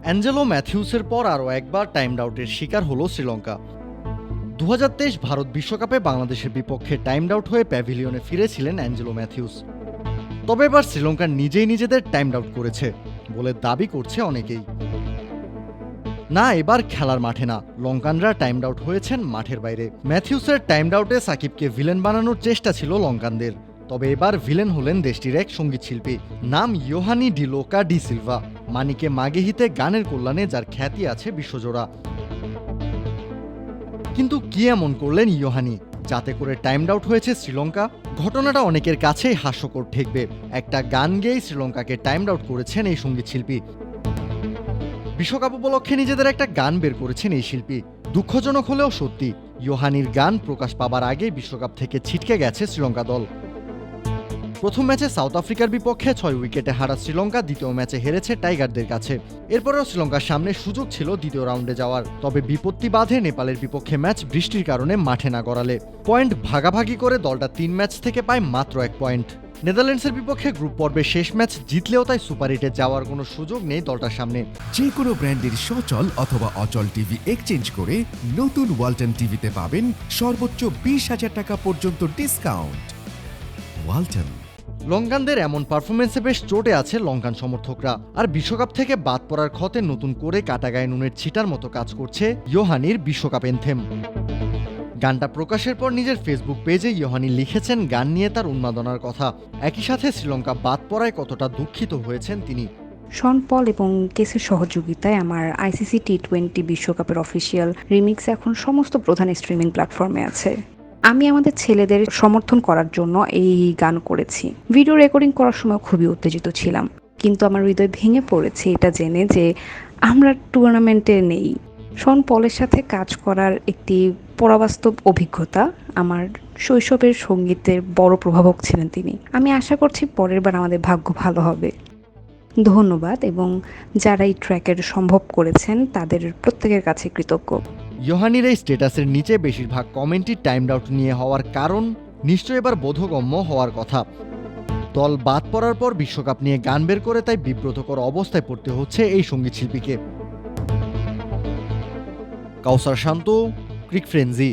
Angelo ম্যাথিউসের পর আরও একবার টাইমড আউটের শিকার হলো শ্রীলঙ্কা। 2023 ভারত বিশ্বকাপে বাংলাদেশের বিপক্ষে টাইমড আউট হয়ে প্যাভিলিয়নে ফিরেছিলেন অ্যাঞ্জেলো ম্যাথিউস। তবে এবার শ্রীলঙ্কা নিজেই নিজেদের টাইমড আউট করেছে বলে দাবি করছে অনেকেই। না, এবার খেলার মাঠে না, লঙ্কানরা টাইমড আউট হয়েছেন মাঠের বাইরে। ম্যাথিউসের টাইমড আউটে সাকিবকে ভিলেন বানানোর চেষ্টা ছিল লঙ্কানদের। তবে এবার ভিলেন হলেন দেশটির এক সঙ্গীত শিল্পী, নাম ইয়োহানি ডি লোকা ডি সিলভা, মানিকে মাগেহিতে গানের কল্যাণে যার খ্যাতি আছে বিশ্বজোড়া। কিন্তু কি এমন করলেন ইয়োহানি যাতে করে টাইমড আউট হয়েছে শ্রীলঙ্কা? ঘটনাটা অনেকের কাছেই হাস্যকর ঠেকবে। একটা গান গেয়েই শ্রীলঙ্কাকে টাইমড আউট করেছেন এই সঙ্গীত শিল্পী। বিশ্বকাপ উপলক্ষে নিজেদের একটা গান বের করেছেন এই শিল্পী। দুঃখজনক হলেও সত্যি, ইয়োহানির গান প্রকাশ পাবার আগেই বিশ্বকাপ থেকে ছিটকে গেছে শ্রীলঙ্কা দল। প্রথম ম্যাচে সাউথ আফ্রিকার বিপক্ষে 6 উইকেটে হারা শ্রীলঙ্কা দ্বিতীয় ম্যাচে হেরেছে টাইগারদের কাছে। এরপরেও শ্রীলঙ্কার সামনে সুযোগ ছিল দ্বিতীয় রাউন্ডে যাওয়ার, তবে বিপত্তি বাধে নেপালের বিপক্ষে ম্যাচ বৃষ্টির কারণে মাঠে না গড়ালে। পয়েন্ট ভাগাভাগি করে দলটা 3 ম্যাচ থেকে পায় মাত্র 1 পয়েন্ট। নেদারল্যান্ডসের বিপক্ষে গ্রুপ পর্বের শেষ ম্যাচ জিতলেও তাই সুপার এইটে যাওয়ার কোনো সুযোগ নেই দলটার সামনে। যে কোনো ব্র্যান্ডের সচল অথবা অচল টিভি এক্সচেঞ্জ করে নতুন ওয়ালটন টিভিতে পাবেন সর্বোচ্চ 20,000 টাকা পর্যন্ত ডিসকাউন্ট। ওয়ালটন। লঙ্কানদের এমন পারফরমেন্সে বেশ চটে আছে লঙ্কান সমর্থকরা। আর বিশ্বকাপ থেকে বাদ পড়ার ক্ষতে নতুন করে কাটাগায়ে নুনের ছিটার মতো কাজ করছে ইয়োহানির বিশ্বকাপ এনথেম। গানটা প্রকাশের পর নিজের ফেসবুক পেজে ইয়োহানি লিখেছেন গান নিয়ে তার উন্মাদনার কথা। একই সাথে শ্রীলঙ্কা বাদ পড়ায় কতটা দুঃখিত হয়েছেন তিনি। শন পল এবং কেসের সহযোগিতায় আমার আইসিসি টি20 বিশ্বকাপের অফিসিয়াল রিমিক্স এখন সমস্ত প্রধান স্ট্রিমিং প্ল্যাটফর্মে আছে। আমি আমাদের ছেলেদের সমর্থন করার জন্য এই গান করেছি। ভিডিও রেকর্ডিং করার সময় খুবই উত্তেজিত ছিলাম, কিন্তু আমার হৃদয় ভেঙে পড়েছে এটা জেনে যে আমরা টুর্নামেন্টে নেই। শন পলের সাথে কাজ করার একটি পরাবাস্তব অভিজ্ঞতা। আমার শৈশবের সঙ্গীতের বড় প্রভাবক ছিলেন তিনি। আমি আশা করছি পরের বার আমাদের ভাগ্য ভালো হবে। ধন্যবাদ, এবং যারা এই ট্র্যাকের সম্ভব করেছেন তাদের প্রত্যেকের কাছে কৃতজ্ঞ। ইয়োহানির এই স্ট্যাটাসের নিচে বেশিরভাগ কমেন্টই টাইমড আউট নিয়ে হওয়ার কারণ নিশ্চয় এবার বোধগম্য হওয়ার কথা। দল বাদ পড়ার পর বিশ্বকাপ নিয়ে গান বের করে তাই বিব্রতকর অবস্থায় পড়তে হচ্ছে এই সঙ্গীত শিল্পীকে। কাউসার শান্ত, ক্রিক ফ্রেঞ্জি।